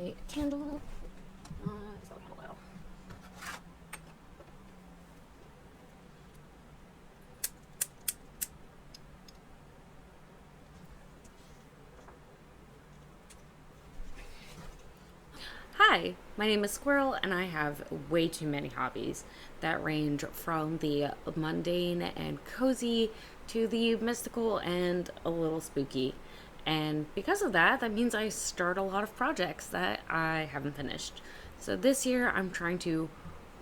my candle. So hello. Hi, my name is Squirrel, and I have way too many hobbies that range from the mundane and cozy to the mystical and a little spooky. And because of that, that means I start a lot of projects that I haven't finished. So this year, I'm trying to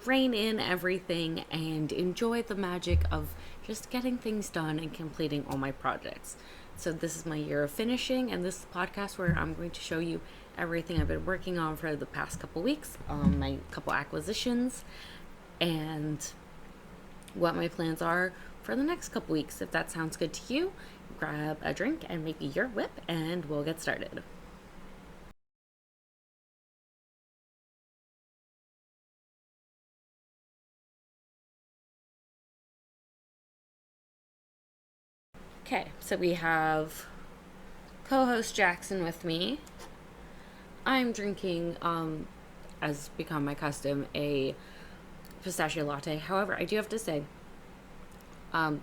rein in everything and enjoy the magic of just getting things done and completing all my projects. So this is my year of finishing, and this is the podcast where I'm going to show you everything I've been working on for the past couple weeks, my couple acquisitions, and what my plans are for the next couple weeks. If that sounds good to you, grab a drink and maybe your whip, and we'll get started. Okay, so we have co-host Jackson with me. I'm drinking, as become my custom, a pistachio latte. However, I do have to say,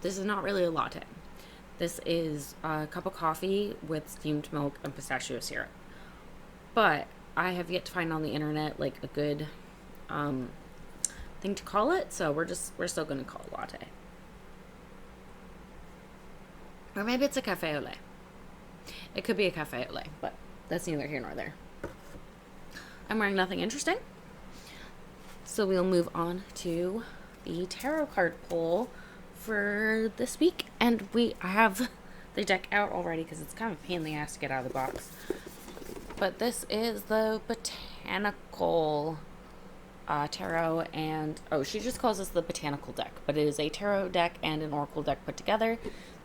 this is not really a latte. This is a cup of coffee with steamed milk and pistachio syrup. But I have yet to find on the internet like a good thing to call it, so we're still gonna call it latte. Or maybe it's a cafe au lait. It could be a cafe au lait, but that's neither here nor there. I'm wearing nothing interesting, so we'll move on to the tarot card pull for this week. And I have the deck out already because it's kind of a pain in the ass to get out of the box. But this is the Botanical Tarot, and she just calls this the Botanical deck, but it is a tarot deck and an oracle deck put together.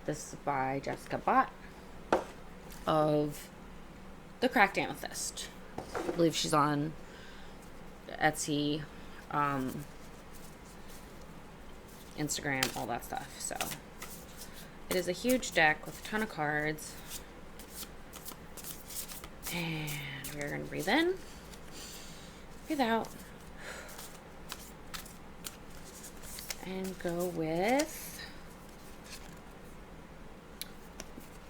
This is by Jessica Bott of The Cracked Amethyst. I believe she's on Etsy, Instagram, all that stuff. So it is a huge deck with a ton of cards. And we're going to breathe in, breathe out, and go with,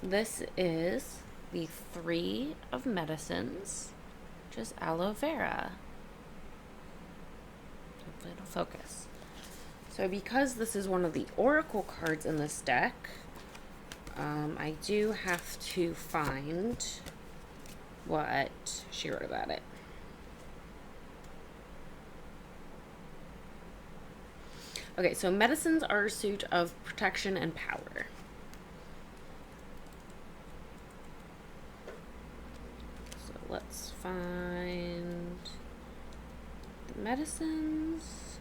this is the Three of Medicines, just aloe vera. Hopefully it'll focus. So because this is one of the oracle cards in this deck, I do have to find what she wrote about it. Okay, so medicines are a suit of protection and power. So let's find the medicines.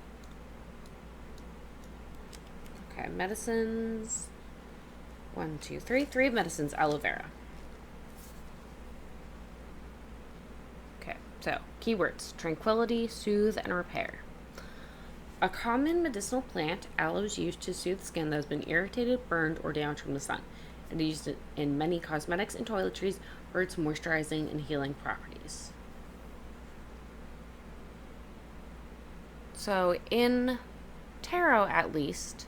Okay, medicines. 1, 2, 3. 3 medicines, aloe vera. Okay, so keywords: tranquility, soothe, and repair. A common medicinal plant, aloe is used to soothe skin that has been irritated, burned, or damaged from the sun. It is used in many cosmetics and toiletries for its moisturizing and healing properties. So in tarot, at least,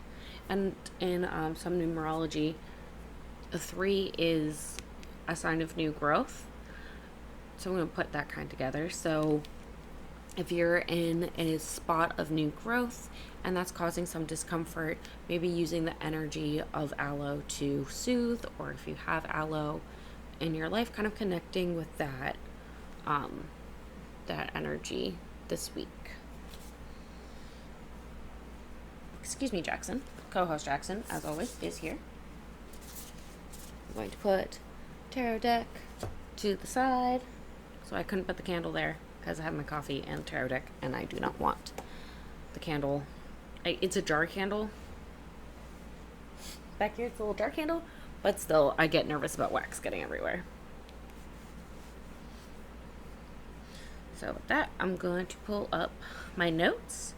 and in some numerology, a 3 is a sign of new growth. So I'm going to put that kind together. So if you're in a spot of new growth and that's causing some discomfort, maybe using the energy of aloe to soothe, or if you have aloe in your life, kind of connecting with that energy this week. Excuse me, Jackson. Co-host Jackson, as always, is here. I'm going to put tarot deck to the side, so I couldn't put the candle there because I have my coffee and the tarot deck, and I do not want the candle. It's a jar candle. Back here, it's a little jar candle, but still, I get nervous about wax getting everywhere. So with that, I'm going to pull up my notes,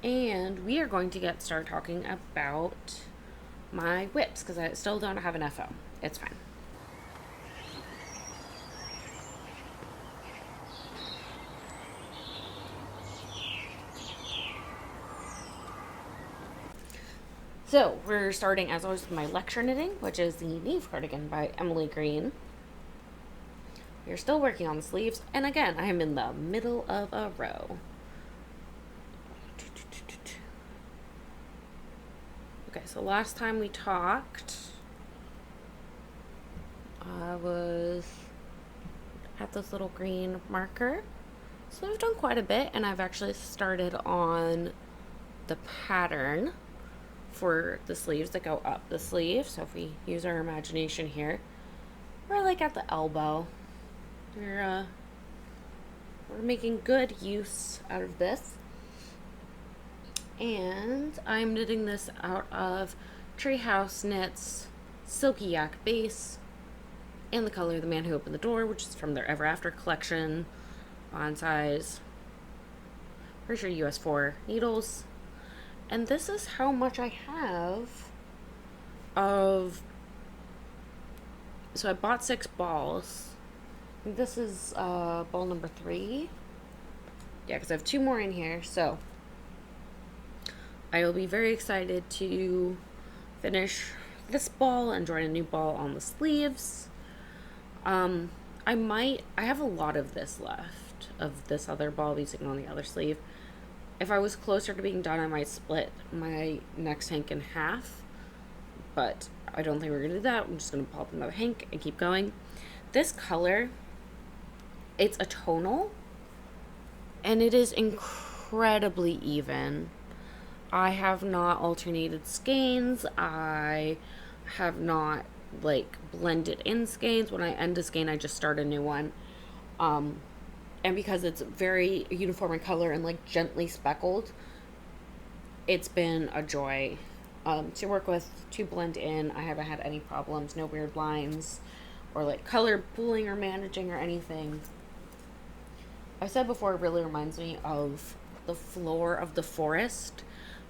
and we are going to start talking about my whips, because I still don't have an FO. It's fine. So we're starting as always with my lecture knitting, which is the Neve cardigan by Emily Green. We're still working on the sleeves, and again, I am in the middle of a row. Okay, so last time we talked, I was at this little green marker. So I've done quite a bit, and I've actually started on the pattern for the sleeves that go up the sleeve. So if we use our imagination here, we're like at the elbow. We're making good use out of this. And I'm knitting this out of Treehouse Knits Silky Yak Base in the color The Man Who Opened the Door, which is from their Ever After collection, on size, pretty sure US 4 needles. And this is how much I have of, so I bought 6 balls. I think this is ball number 3. Yeah, because I have 2 more in here, so I will be very excited to finish this ball and join a new ball on the sleeves. I have a lot of this left, of this other ball using on the other sleeve. If I was closer to being done, I might split my next hank in half, but I don't think we're going to do that. I'm just going to pull up another hank and keep going. This color, it's a tonal, and it is incredibly even. I have not alternated skeins. I have not blended in skeins. When I end a skein, I just start a new one. And because it's very uniform in color and gently speckled, it's been a joy to work with, to blend in. I haven't had any problems, no weird lines or color pooling or managing or anything. I said before, it really reminds me of the floor of the forest,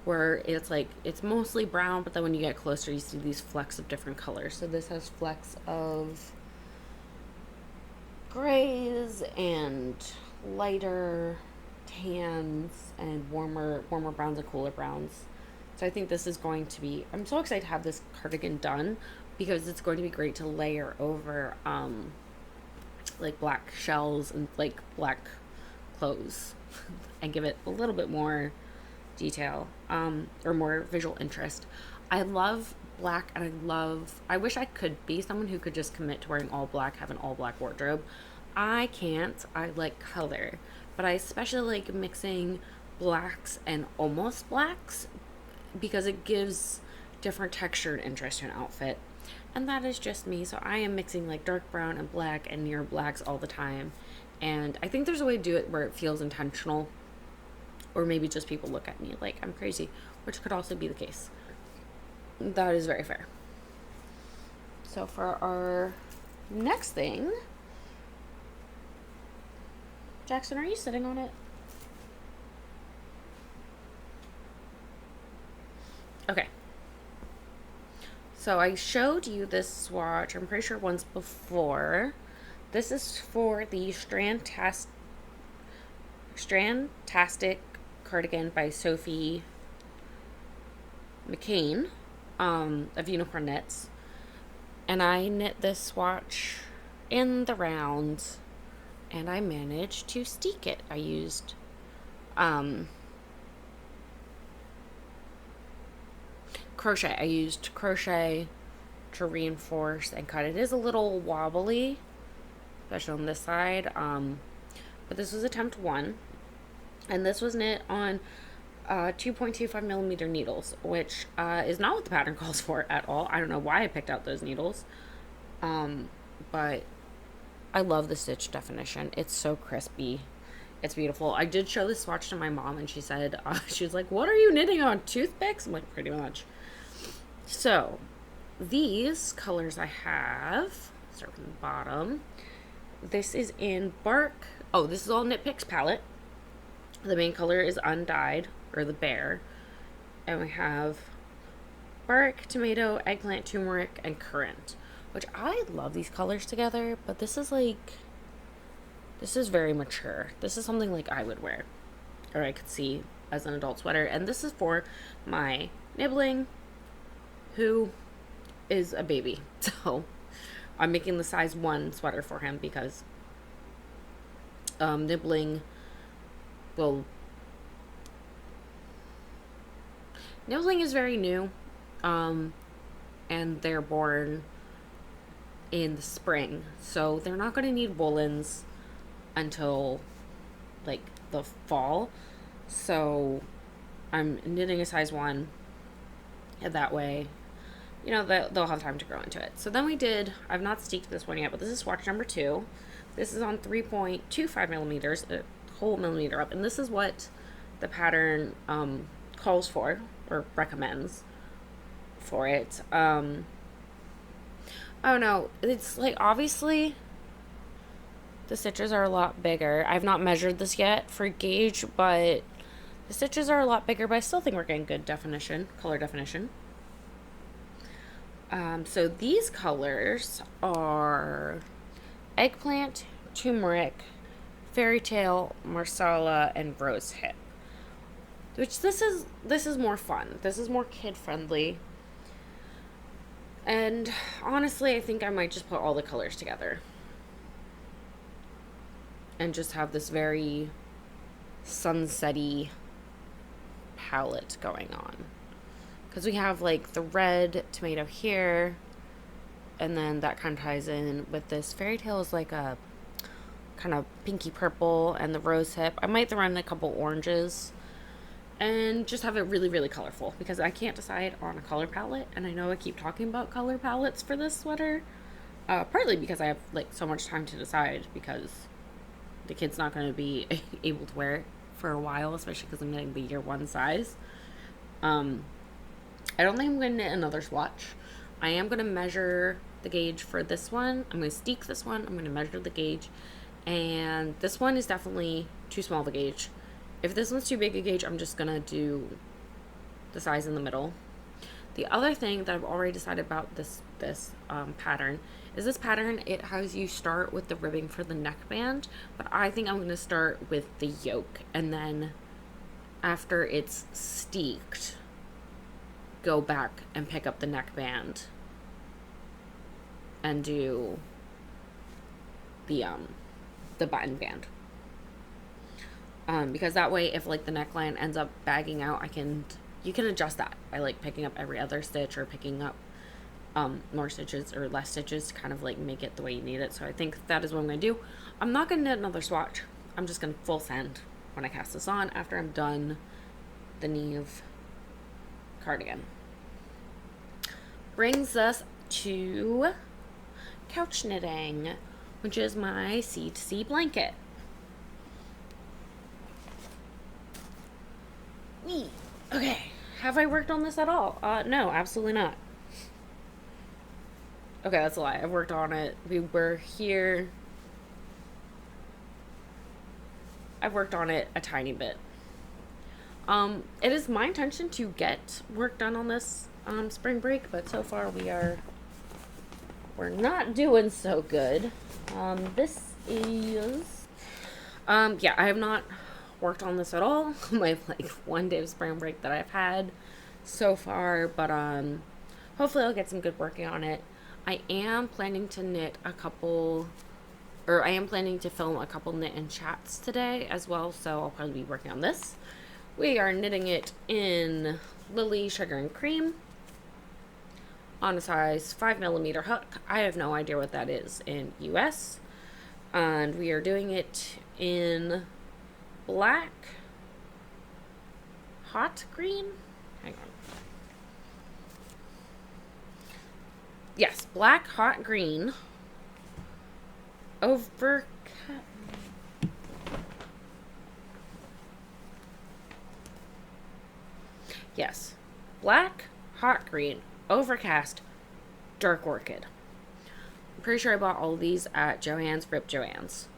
where it's mostly brown, but then when you get closer, you see these flecks of different colors. So this has flecks of grays and lighter tans and warmer browns and cooler browns. So I think this is going to be, I'm so excited to have this cardigan done, because it's going to be great to layer over black shells and black clothes and give it a little bit more detail or more visual interest. I love black, and I wish I could be someone who could just commit to wearing all black, have an all black wardrobe. I can't. I like color, but I especially like mixing blacks and almost blacks, because it gives different texture and interest to an outfit. And that is just me. So I am mixing dark brown and black and near blacks all the time. And I think there's a way to do it where it feels intentional, or maybe just people look at me like I'm crazy, which could also be the case. That is very fair. So for our next thing, Jackson, are you sitting on it? Okay. So I showed you this swatch, I'm pretty sure once before. This is for the Strandtastic cardigan by Sophie McCain of Unicorn Knits. And I knit this swatch in the round, and I managed to steek it. I used crochet. I used crochet to reinforce and cut. It is a little wobbly, especially on this side, but this was attempt 1, and this was knit on 2.25 millimeter needles, which is not what the pattern calls for at all. I don't know why I picked out those needles, but I love the stitch definition. It's so crispy. It's beautiful. I did show this swatch to my mom, and she said, she was like, "What are you knitting on, toothpicks?" I'm like, pretty much. So these colors I have, start from the bottom. This is in Bark. Oh, this is all Knit Picks palette. The main color is Undyed, or the Bear. And we have Bark, Tomato, Eggplant, Turmeric, and Currant. Which I love these colors together, but this is very mature. This is something I would wear, or I could see as an adult sweater. And this is for my nibbling who is a baby. So I'm making the size 1 sweater for him because nibbling will... Nibbling is very new, and they're born in the spring, so they're not going to need woolens until like the fall. So I'm knitting a size 1, and that way, you know, they'll have time to grow into it. So then I've not steeked this one yet, but this is swatch number 2. This is on 3.25 millimeters, a whole millimeter up, and this is what the pattern calls for or recommends for it. Oh no, it's like, obviously the stitches are a lot bigger. I've not measured this yet for gauge, but the stitches are a lot bigger, but I still think we're getting good definition, color definition. So these colors are eggplant, turmeric, fairy tale, marsala, and rose hip. Which this is more fun. This is more kid friendly. And honestly, I think I might just put all the colors together and just have this very sunsetty palette going on. Because we have like the red tomato here, and then that kind of ties in with this fairy tale is like a kind of pinky purple, and the rose hip. I might throw in a couple oranges and just have it really, really colorful, because I can't decide on a color palette, and I know I keep talking about color palettes for this sweater, partly because I have like so much time to decide, because the kid's not going to be able to wear it for a while, especially because I'm getting the year 1 size. I don't think I'm going to knit another swatch. I am going to measure the gauge for this one. I'm going to steek this one. I'm going to measure the gauge. And this one is definitely too small of a gauge. If this one's too big a gauge, I'm just going to do the size in the middle. The other thing that I've already decided about this pattern is this pattern, it has you start with the ribbing for the neckband, but I think I'm going to start with the yoke, and then after it's steeked, go back and pick up the neckband and do the button band. Because that way, if like the neckline ends up bagging out, you can adjust that by like picking up every other stitch, or picking up more stitches or less stitches to kind of like make it the way you need it. So I think that is what I'm going to do. I'm not going to knit another swatch. I'm just going to full send when I cast this on after I'm done the Neve cardigan. Brings us to couch knitting, which is my C2C blanket. Okay, have I worked on this at all? No, absolutely not. Okay, that's a lie. I've worked on it. We were here. I've worked on it a tiny bit. It is my intention to get work done on this spring break, but so far we're not doing so good. This is yeah, I have not worked on this at all. My like 1 day of spring break that I've had so far, but hopefully I'll get some good working on it. I am planning to knit I am planning to film a couple knit and chats today as well, so I'll probably be working on this. We are knitting it in Lily Sugar and Cream on a size 5mm hook. I have no idea what that is in US. And we are doing it in black hot green. Hang on. Yes, black hot green over... Yes, black hot green overcast dark orchid. I'm pretty sure I bought all of these at Joann's. Rip Joann's.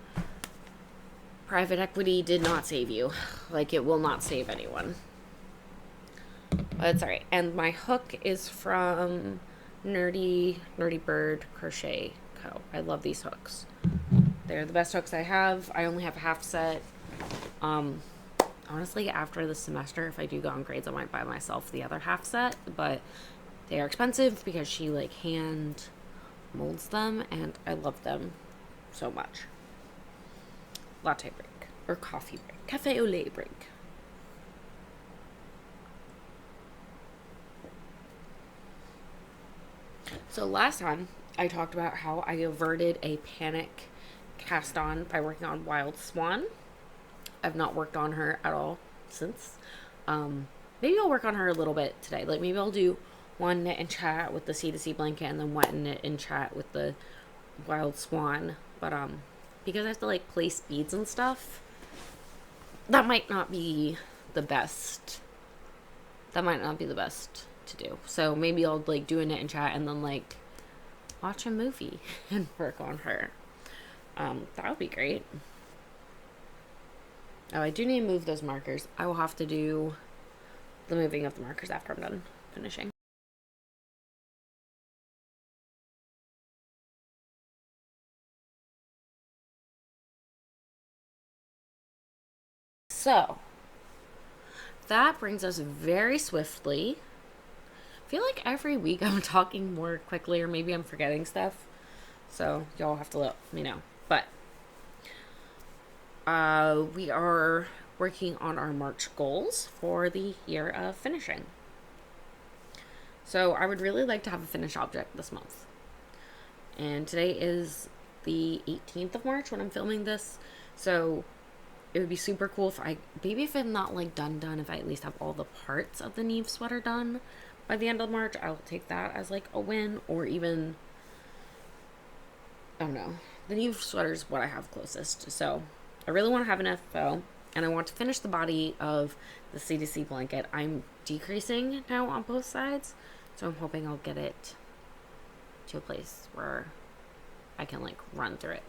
Private equity did not save you. Like, it will not save anyone. But it's alright. And my hook is from Nerdy Bird Crochet Co. I love these hooks. They're the best hooks I have. I only have a half set. Honestly, after the semester, if I do go on grades, I might buy myself the other half set. But They are expensive because she like hand molds them, and I love them so much. Latte break or coffee break, cafe au lait break. So last time I talked about how I averted a panic cast on by working on Wild Swan. I've not worked on her at all since. Maybe I'll work on her a little bit today. Like maybe I'll do one knit and chat with the C2C blanket, and then one knit and chat with the Wild Swan. But because I have to like place beads and stuff, that might not be the best. That might not be the best to do. So maybe I'll like do a knit and chat and then like watch a movie and work on her. That would be great. Oh, I do need to move those markers. I will have to do the moving of the markers after I'm done finishing. So, that brings us very swiftly. I feel like every week I'm talking more quickly, or maybe I'm forgetting stuff. So, y'all have to let me know. But, we are working on our March goals for the year of finishing. So, I would really like to have a finished object this month. And today is the 18th of March when I'm filming this. So, it would be super cool if maybe if I'm not like done, if I at least have all the parts of the Neve sweater done by the end of March. I'll take that as like a win, or even, I don't know. The Neve sweater is what I have closest. So I really want to have an FO, and I want to finish the body of the C2C blanket. I'm decreasing now on both sides, so I'm hoping I'll get it to a place where I can like run through it.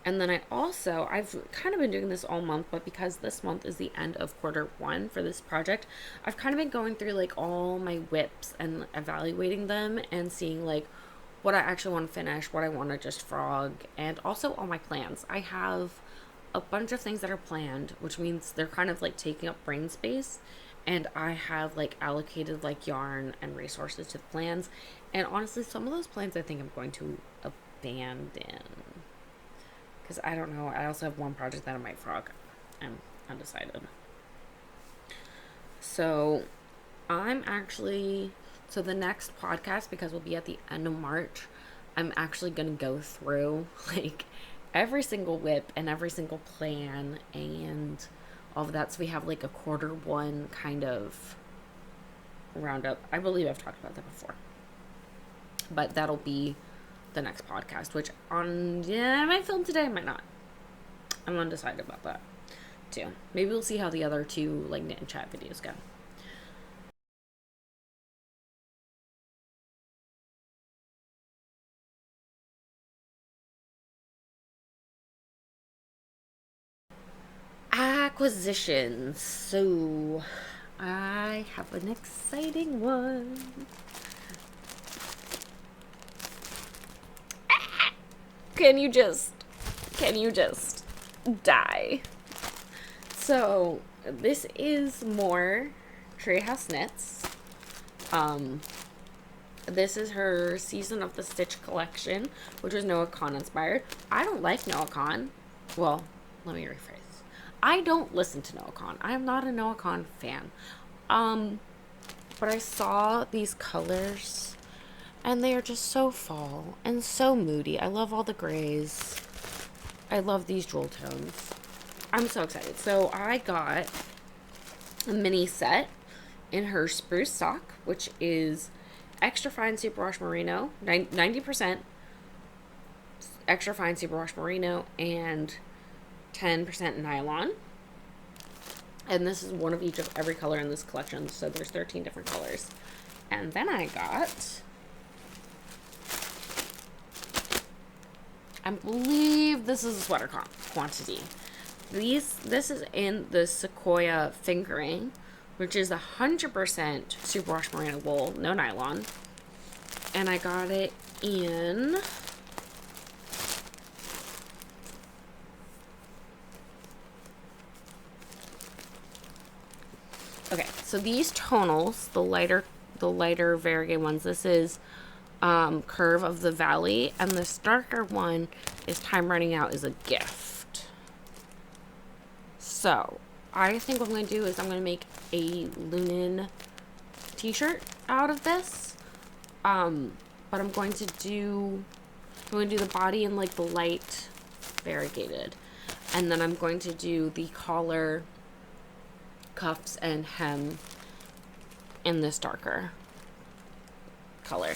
And then I've kind of been doing this all month, but because this month is the end of Q1 for this project, I've kind of been going through like all my whips and evaluating them and seeing like what I actually want to finish, what I want to just frog, and also all my plans. I have a bunch of things that are planned, which means they're kind of like taking up brain space, and I have like allocated like yarn and resources to the plans. And honestly, some of those plans I think I'm going to abandon. Because I don't know. I also have one project that I might frog. I'm undecided. So so the next podcast, because we'll be at the end of March, I'm actually going to go through like every single whip and every single plan and all of that. So we have like a Q1 kind of roundup. I believe I've talked about that before. But that'll be the next podcast, which I might film today, I might not. I'm undecided about that too. Maybe we'll see how the other two like knit and chat videos go. Acquisitions. So I have an exciting one. Can you just die? So this is more Treehouse Knits. This is her Season of the Stitch collection, which was Noah Kahan inspired. I don't like Noah Kahan. Well, let me rephrase. I don't listen to Noah Kahan. I am not a Noah Kahan fan. But I saw these colors, and they are just so fall and so moody. I love all the grays. I love these jewel tones. I'm so excited. So I got a mini set in her spruce sock, which is extra fine superwash merino, 90% extra fine superwash merino and 10% nylon. And this is one of each of every color in this collection. So there's 13 different colors. And then I got, I believe this is a sweater quantity. This is in the Sequoia fingering, which is 100% superwash merino wool, no nylon. And I got it in okay, so these tonals, the lighter the lighter variegated ones. This is Curve of the Valley, and this darker one is Time Running Out is a Gift. So I think what I'm going to do is I'm going to make a Lunan t-shirt out of this. But I'm going to do the body in like the light variegated, and then I'm going to do the collar, cuffs, and hem in this darker color.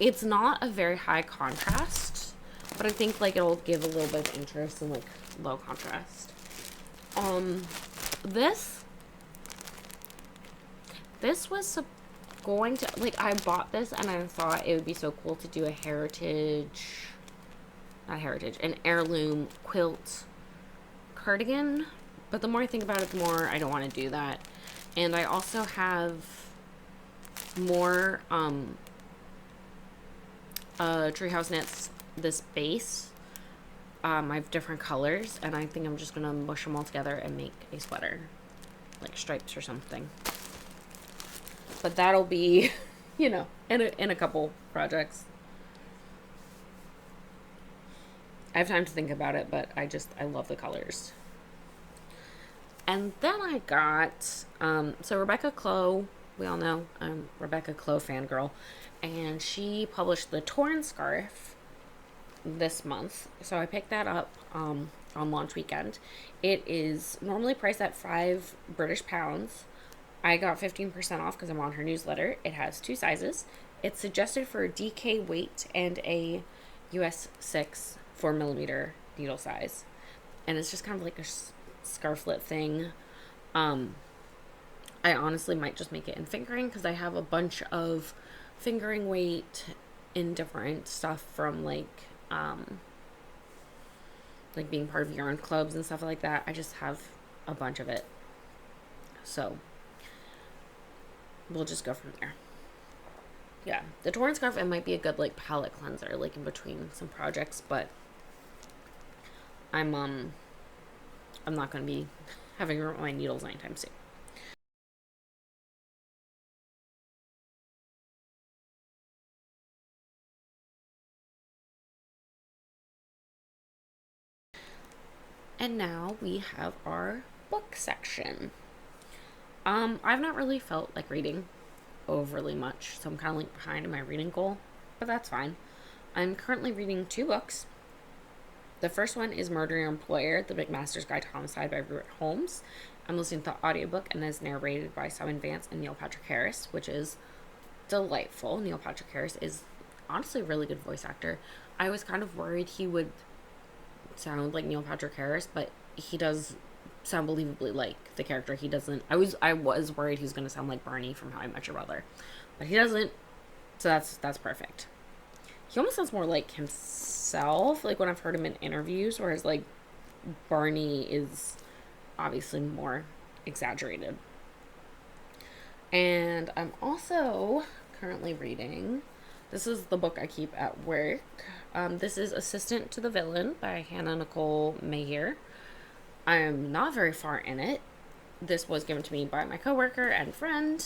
It's not a very high contrast, but I think like it'll give a little bit of interest in like low contrast. This was going to, like, I bought this and I thought it would be so cool to do a an heirloom quilt cardigan, but the more I think about it, the more I don't want to do that. And I also have more Treehouse Knits, this base. I have different colors, and I think I'm just gonna mush them all together and make a sweater, like stripes or something. But that'll be, in a couple projects. I have time to think about it, but I love the colors. And then I got, so Rebecca Clow, we all know I'm Rebecca Clow fangirl, and she published the Torn Scarf this month. So I picked that up on launch weekend. It is normally priced at £5 British. I got 15% off because I'm on her newsletter. It has 2 sizes. It's suggested for a DK weight and a US 6 4mm needle size. And it's just kind of like a scarflet thing. I honestly might just make it in fingering because I have a bunch of fingering weight in different stuff from like being part of yarn clubs and stuff like that. I just have a bunch of it. So we'll just go from there. Yeah, the Torn Scarf, it might be a good like palette cleanser, like in between some projects, but I'm not gonna be having my needles anytime soon. And now we have our book section. I've not really felt like reading overly much, so I'm kind of like behind in my reading goal, but that's fine. I'm currently reading 2 books. The first one is Murder Your Employer, The Big Master's Guide to Homicide by Ruart Holmes. I'm listening to the audiobook, and is narrated by Simon Vance and Neil Patrick Harris, which is delightful. Neil Patrick Harris is honestly a really good voice actor. I was kind of worried he would sound like Neil Patrick Harris, but he does sound believably like the character. He doesn't. I was worried he was going to sound like Barney from How I Met Your Mother, but he doesn't. So that's perfect. He almost sounds more like himself, like when I've heard him in interviews, whereas like Barney is obviously more exaggerated. And I'm also currently reading, this is the book I keep at work. This is Assistant to the Villain by Hannah Nicole Maher. I'm not very far in it. This was given to me by my coworker and friend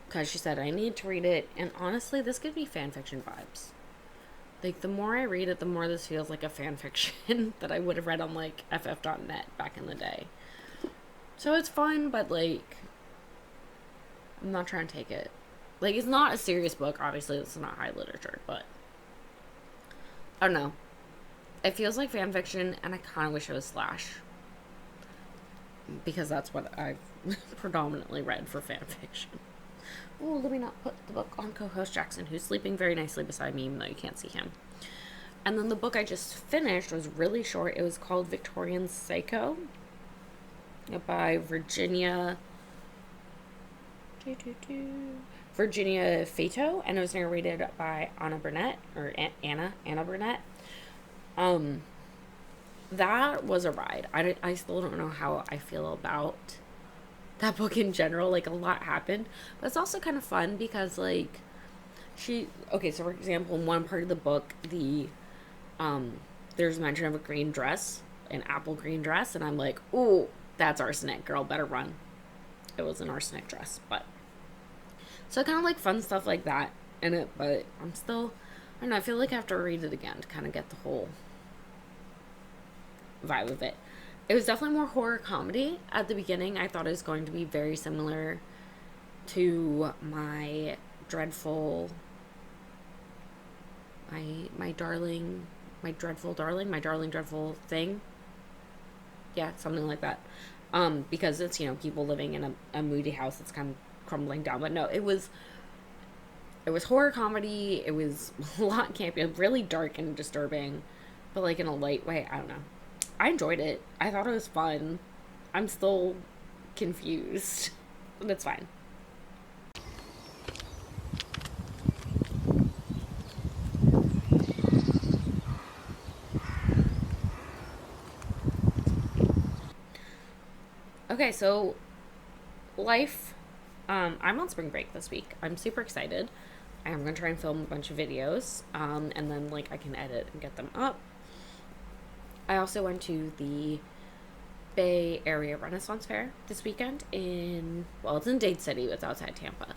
because she said I need to read it, and honestly, this gives me fanfiction vibes. Like, the more I read it, the more this feels like a fanfiction that I would have read on, like, ff.net back in the day. So it's fun, but, like, I'm not trying to take it. Like, it's not a serious book, obviously, it's not high literature, but I don't know. It feels like fanfiction, and I kind of wish it was slash. Because that's what I've predominantly read for fanfiction. Oh, let me not put the book on co-host Jackson, who's sleeping very nicely beside me, even though you can't see him. And then the book I just finished was really short. It was called Victorian Psycho by Virginia Fato, and it was narrated by Anna Burnett, or Anna Burnett. That was a ride. I still don't know how I feel about that book in general. Like, a lot happened, but it's also kind of fun because, like, so for example, in one part of the book, there's mention of a green dress, an apple green dress, and I'm like, ooh, that's arsenic, girl, better run. It was an arsenic dress, but So I kind of like fun stuff like that in it, but I'm still, I don't know, I feel like I have to read it again to kind of get the whole vibe of it. It was definitely more horror comedy at the beginning. I thought it was going to be very similar to my dreadful, my darling, my dreadful darling, my darling dreadful thing. Yeah, something like that. Because it's, you know, people living in a moody house that's kind of crumbling down. But no, it was horror comedy. It was a lot campy, really dark and disturbing, but like in a light way. I don't know. I enjoyed it. I thought it was fun. I'm still confused, but it's fine. Okay, so life. I'm on spring break this week. I'm super excited. I'm gonna try and film a bunch of videos, and then like I can edit and get them up. I also went to the Bay Area Renaissance Fair this weekend it's in Dade City, it's outside Tampa.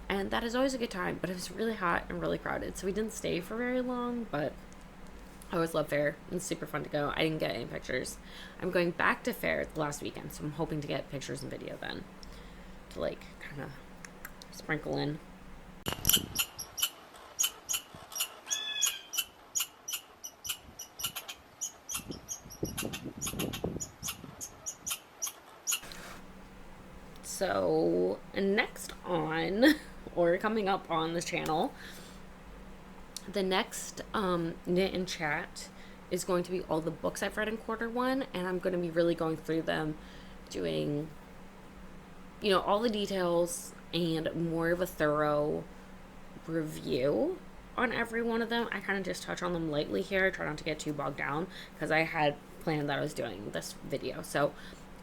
And that is always a good time, but it was really hot and really crowded, so we didn't stay for very long, but I always love fair. It's super fun to go. I didn't get any pictures. I'm going back to fair the last weekend, so I'm hoping to get pictures and video then to like kind of sprinkle in. So next on, or coming up on this channel, the next knit and chat is going to be all the books I've read in quarter 1, and I'm going to be really going through them, doing, you know, all the details and more of a thorough review on every one of them. I kind of just touch on them lightly here, try not to get too bogged down, because I had planned that I was doing this video. So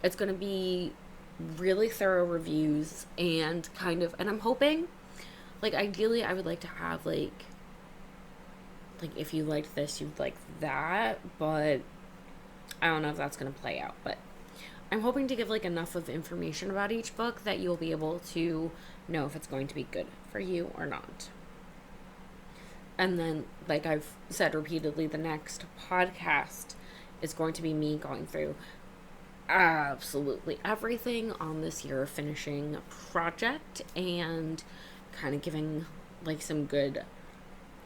it's going to be really thorough reviews and kind of, and I'm hoping, like, ideally I would like to have like if you liked this, you'd like that, but I don't know if that's going to play out. But I'm hoping to give like enough of information about each book that you'll be able to know if it's going to be good for you or not. And then, like I've said repeatedly, the next podcast is going to be me going through absolutely everything on this year finishing project and kind of giving like some good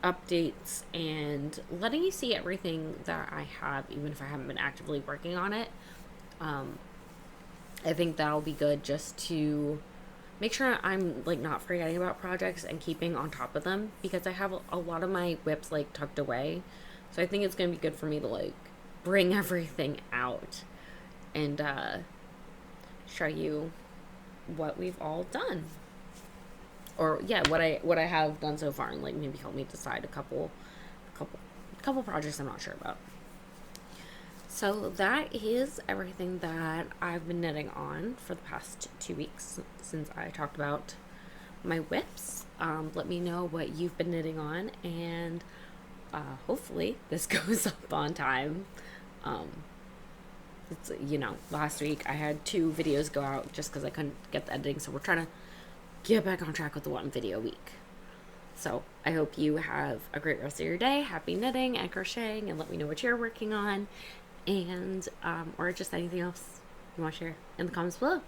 updates and letting you see everything that I have, even if I haven't been actively working on it. I think that'll be good just to make sure I'm like not forgetting about projects and keeping on top of them, because I have a lot of my whips like tucked away. So I think it's going to be good for me to like bring everything out and show you what we've all done, or yeah, what I have done so far, and like maybe help me decide a couple projects I'm not sure about. So that is everything that I've been knitting on for the past 2 weeks since I talked about my whips. Let me know what you've been knitting on, and hopefully this goes up on time. It's, you know, last week I had 2 videos go out just because I couldn't get the editing, so we're trying to get back on track with the 1 video a week. So I hope you have a great rest of your day. Happy knitting and crocheting, and let me know what you're working on, and or just anything else you want to share in the comments below.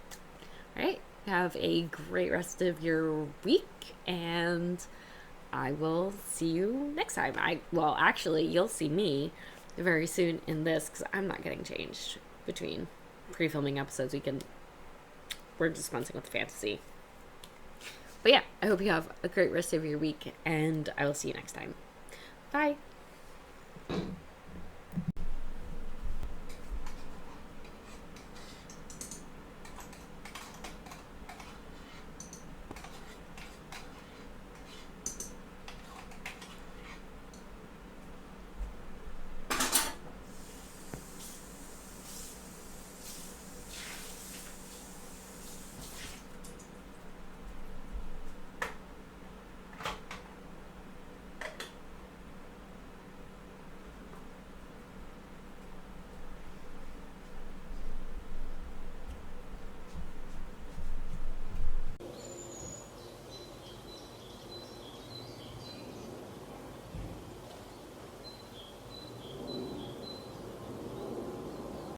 All right, have a great rest of your week, and I will see you next time. Well, actually, you'll see me very soon in this, because I'm not getting changed between pre-filming episodes. We're dispensing with fantasy. But yeah, I hope you have a great rest of your week, and I will see you next time. Bye.